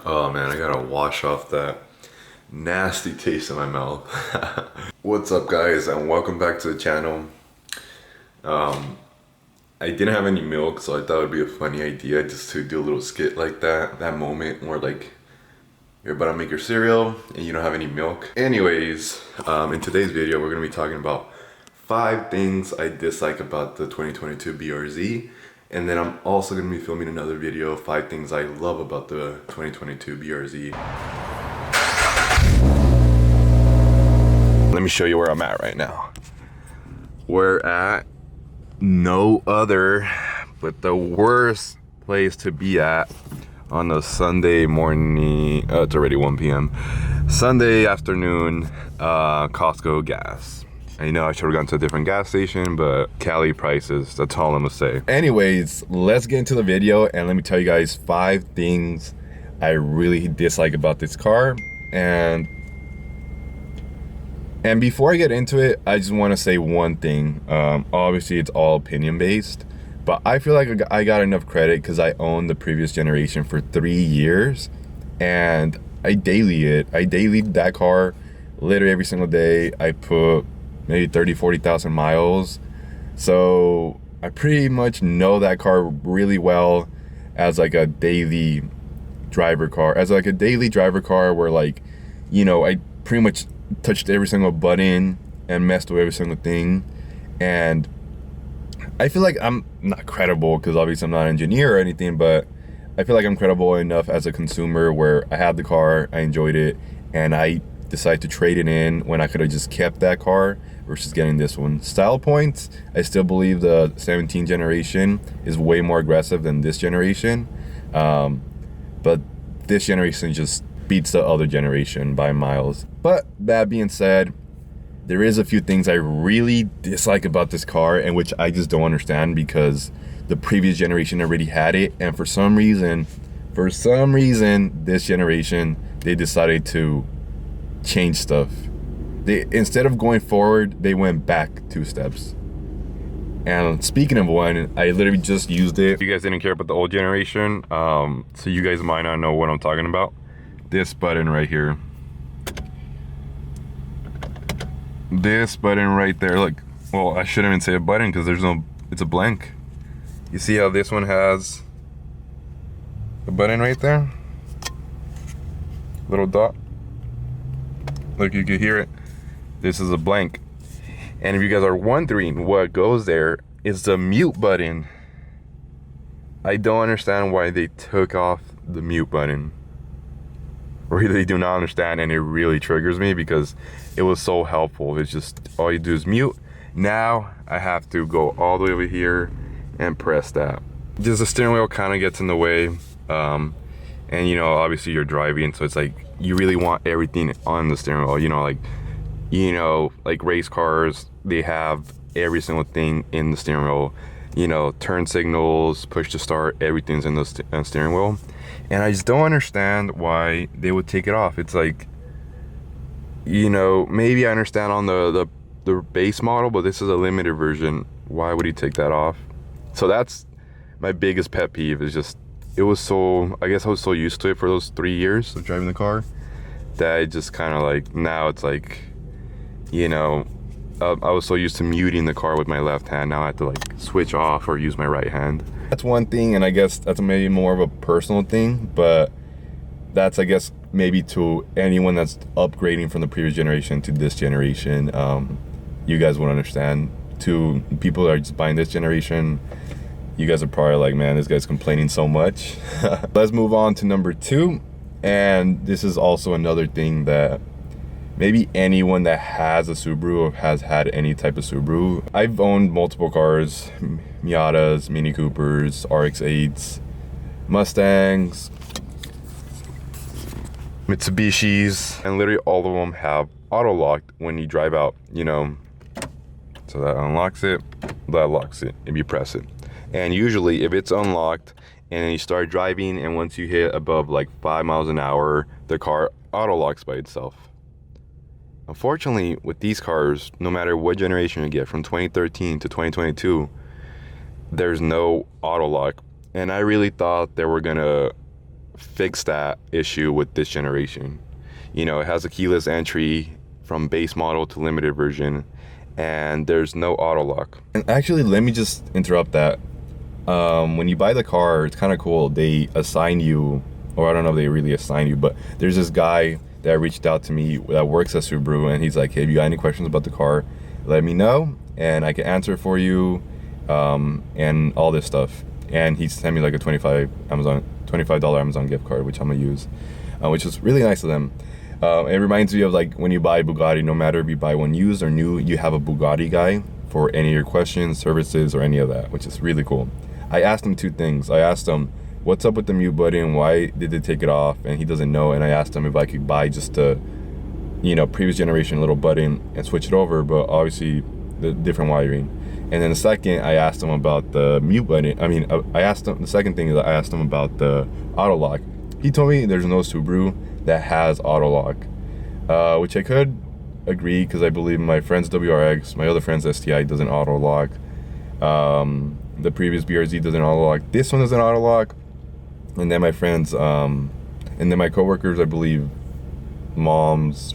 Oh man, I gotta wash off that nasty taste in my mouth. What's up guys, and welcome back to the channel. I didn't have any milk, so I thought it'd be a funny idea just to do a little skit like that moment where like you're about to make your cereal and you don't have any milk. Anyways, in today's video we're gonna be talking about 5 things I dislike about the 2022 BRZ. And then I'm also going to be filming another video, 5 things I love about the 2022 BRZ. Let me show you where I'm at right now. We're at no other but the worst place to be at on a Sunday morning. It's already 1 p.m. Sunday afternoon, Costco gas. I know I should have gone to a different gas station, but Cali prices, that's all I'm gonna say. Anyways, let's get into the video and let me tell you guys 5 things I really dislike about this car. And before I get into it, I just want to say one thing. Obviously it's all opinion based, but I feel like I got enough credit because I owned the previous generation for 3 years and I dailied that car literally every single day. I put maybe 40,000 miles, so I pretty much know that car really well as like a daily driver car, where, like, you know, I pretty much touched every single button and messed with every single thing. And I feel like I'm not credible because obviously I'm not an engineer or anything, but I feel like I'm credible enough as a consumer where I had the car, I enjoyed it, and I decided to trade it in when I could have just kept that car versus getting this one. Style points, I still believe the 17 generation is way more aggressive than this generation, but this generation just beats the other generation by miles. But that being said, there is a few things I really dislike about this car, and which I just don't understand because the previous generation already had it, and for some reason this generation they decided to change stuff. They, instead of going forward, they went back 2 steps. And speaking of one, I literally just used it. You guys didn't care about the old generation, so you guys might not know what I'm talking about. This button right here. This button right there, like, well, I shouldn't even say a button because there's no, it's a blank. You see how this one has a button right there? Little dot. Look, you can hear it. This is a blank. And if you guys are wondering what goes there, it's the mute button. I don't understand why they took off the mute button. Really do not understand, and it really triggers me because it was so helpful. It's just all you do is mute. Now I have to go all the way over here and press that. Just the steering wheel kind of gets in the way. And you know, obviously you're driving, so it's like you really want everything on the steering wheel. You know, like race cars, they have every single thing in the steering wheel. You know, turn signals, push to start, everything's in the steering wheel. And I just don't understand why they would take it off. It's like, you know, maybe I understand on the base model, but this is a limited version. Why would he take that off? So that's my biggest pet peeve, is just, it was so, I guess I was so used to it for those 3 years of driving the car that I just kind of like, now it's like, you know, I was so used to muting the car with my left hand. Now I have to like switch off or use my right hand. That's one thing, and I guess that's maybe more of a personal thing, but that's, I guess, maybe to anyone that's upgrading from the previous generation to this generation, you guys won't understand. To people that are just buying this generation, you guys are probably like, man, this guy's complaining so much. Let's move on to number 2. And this is also another thing that maybe anyone that has a Subaru or has had any type of Subaru. I've owned multiple cars, Miatas, Mini Coopers, RX-8s, Mustangs, Mitsubishis, and literally all of them have auto lock when you drive out, you know. So that unlocks it, that locks it if you press it. And usually if it's unlocked and you start driving, and once you hit above like 5 miles an hour, the car auto locks by itself. Unfortunately, with these cars, no matter what generation you get, from 2013 to 2022, there's no auto lock. And I really thought they were gonna fix that issue with this generation. You know, it has a keyless entry from base model to limited version, and there's no auto lock. And actually, let me just interrupt that. When you buy the car, it's kind of cool. They assign you, or I don't know if they really assign you, but there's this guy that reached out to me that works at Subaru, and he's like, hey, if you got any questions about the car, let me know, and I can answer for you, and all this stuff. And he sent me like a $25 Amazon gift card, which I'm gonna use, which is really nice of them. It reminds me of like when you buy Bugatti, no matter if you buy one used or new, you have a Bugatti guy for any of your questions, services, or any of that, which is really cool. I asked him two things. I asked him, what's up with the mute button? Why did they take it off? And he doesn't know. And I asked him if I could buy just a, you know, previous generation little button and switch it over, but obviously the different wiring. And then the second, I asked him about the mute button. I mean, I asked him, the second thing is I asked him about the auto lock. He told me there's no Subaru that has auto lock, which I could agree, because I believe my friend's WRX, my other friend's STI doesn't auto lock. The previous BRZ doesn't auto lock. This one doesn't auto lock. And then my friends, and then my coworkers, I believe, mom's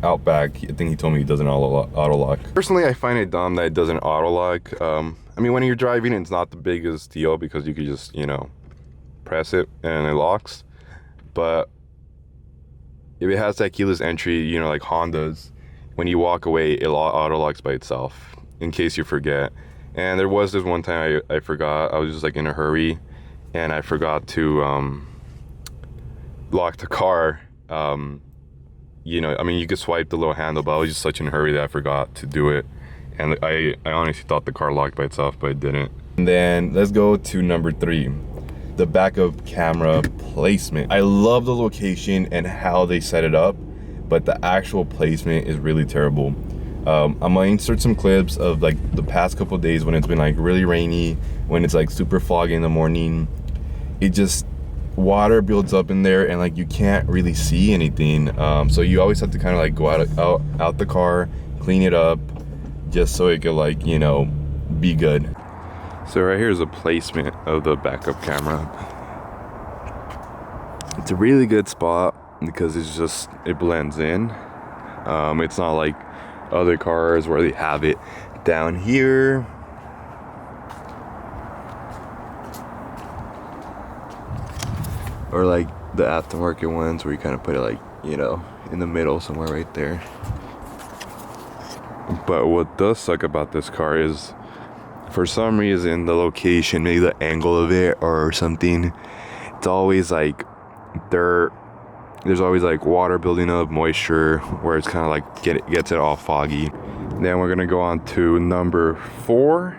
Outback, I think he told me he doesn't auto lock. Personally, I find it dumb that it doesn't auto lock. I mean, when you're driving, it's not the biggest deal because you could just, you know, press it and it locks. But if it has that keyless entry, you know, like Honda's, when you walk away, it auto locks by itself, in case you forget. And there was this one time I forgot. I was just like in a hurry, and I forgot to lock the car. You know, I mean, you could swipe the little handle, but I was just such in a hurry that I forgot to do it. And I honestly thought the car locked by itself, but it didn't. And then let's go to number 3, the backup camera placement. I love the location and how they set it up, but the actual placement is really terrible. I'm gonna insert some clips of like the past couple of days when it's been like really rainy, when it's like super foggy in the morning. It just, water builds up in there and like you can't really see anything, so you always have to kind of like go out the car, clean it up, just so it could, like, you know, be good. So right here is a placement of the backup camera. It's a really good spot because it's just, it blends in. It's not like other cars where they have it down here. Or like the aftermarket ones where you kind of put it like, you know, in the middle somewhere right there. But what does suck about this car is, for some reason, the location, maybe the angle of it or something, it's always like there's always like water building up, moisture, where it's kind of like gets it all foggy. Then we're gonna go on to number 4.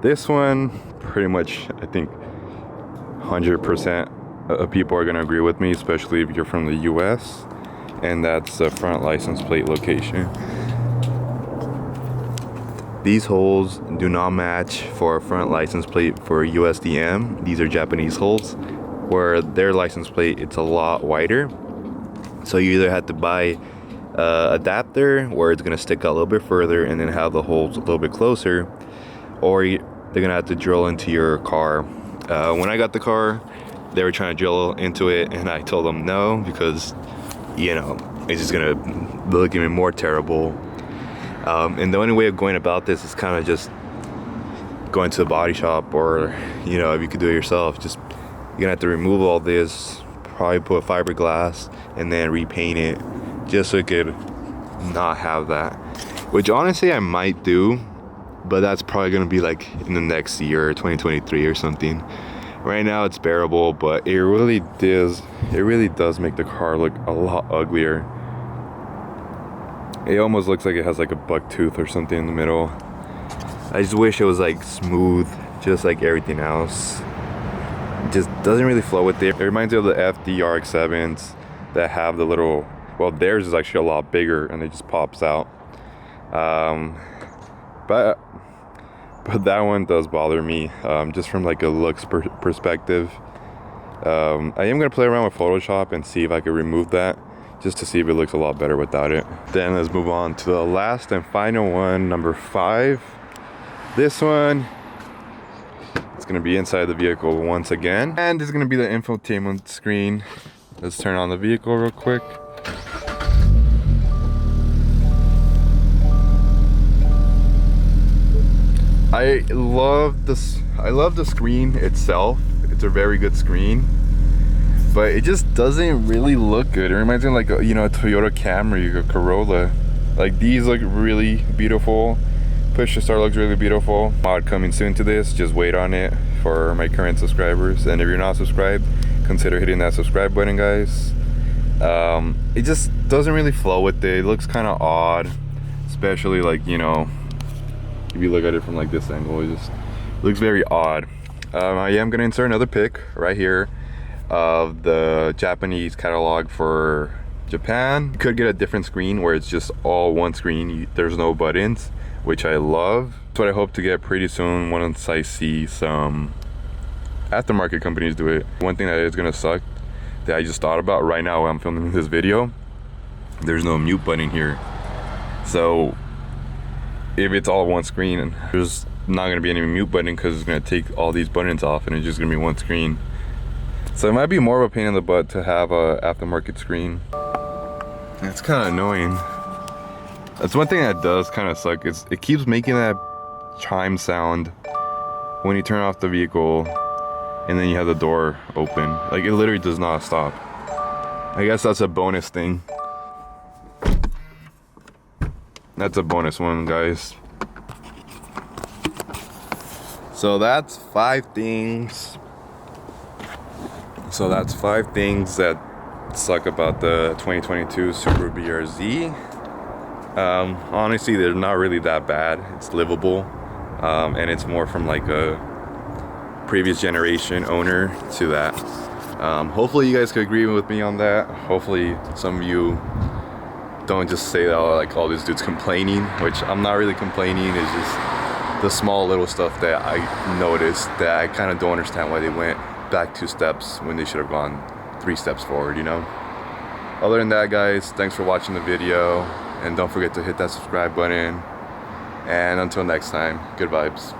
This one, pretty much, I think 100% of people are going to agree with me, especially if you're from the US, and that's the front license plate location. These holes do not match for a front license plate for USDM. These are Japanese holes, where their license plate, it's a lot wider. So you either have to buy adapter where it's going to stick out a little bit further and then have the holes a little bit closer, or they're going to have to drill into your car. When I got the car, they were trying to drill into it, and I told them no, because, you know, it's just gonna look even more terrible. And the only way of going about this is kind of just going to the body shop, or, you know, if you could do it yourself, just, you're gonna have to remove all this, probably put fiberglass, and then repaint it, just so it could not have that. Which honestly I might do, but that's probably gonna be like in the next year, 2023 or something. Right now it's bearable, but it really does make the car look a lot uglier. It almost looks like it has like a buck tooth or something in the middle. I just wish it was like smooth, just like everything else. It just doesn't really flow with it. It reminds me of the FD RX-7s that have the little, well, theirs is actually a lot bigger and it just pops out. But that one does bother me, just from like a looks perspective. I am gonna play around with Photoshop and see if I can remove that, just to see if it looks a lot better without it. Then let's move on to the last and final one, number 5. This one, what's gonna be inside the vehicle once again. And this is gonna be the infotainment screen. Let's turn on the vehicle real quick. I love the screen itself. It's a very good screen, but it just doesn't really look good. It reminds me of like a, you know, a Toyota Camry or Corolla. Like these look really beautiful. Push to start looks really beautiful. Mod coming soon to this. Just wait on it for my current subscribers. And if you're not subscribed, consider hitting that subscribe button, guys. It just doesn't really flow with it. It looks kind of odd, especially like, you know, if you look at it from like this angle, it just looks very odd. I am gonna insert another pic right here of the Japanese catalog for Japan. You could get a different screen where it's just all one screen. There's no buttons, which I love. That's what I hope to get pretty soon once I see some aftermarket companies do it. One thing that is gonna suck that I just thought about right now while I'm filming this video, there's no mute button here. So if it's all one screen, there's not gonna be any mute button because it's gonna take all these buttons off and it's just gonna be one screen. So it might be more of a pain in the butt to have a aftermarket screen. It's kind of annoying. That's one thing that does kind of suck. It keeps making that chime sound when you turn off the vehicle and then you have the door open. Like it literally does not stop. I guess that's a bonus thing. That's a bonus one, guys. So that's 5 things. So that's 5 things that suck about the 2022 Subaru BRZ. Honestly, they're not really that bad. It's livable, and it's more from like a previous generation owner to that. Hopefully you guys could agree with me on that. Hopefully some of you don't just say that, oh, like, oh, this dude's complaining, which I'm not really complaining. It's just the small little stuff that I noticed that I kind of don't understand why they went back 2 steps when they should have gone 3 steps forward, you know? Other than that, guys, thanks for watching the video, and don't forget to hit that subscribe button, and until next time, good vibes.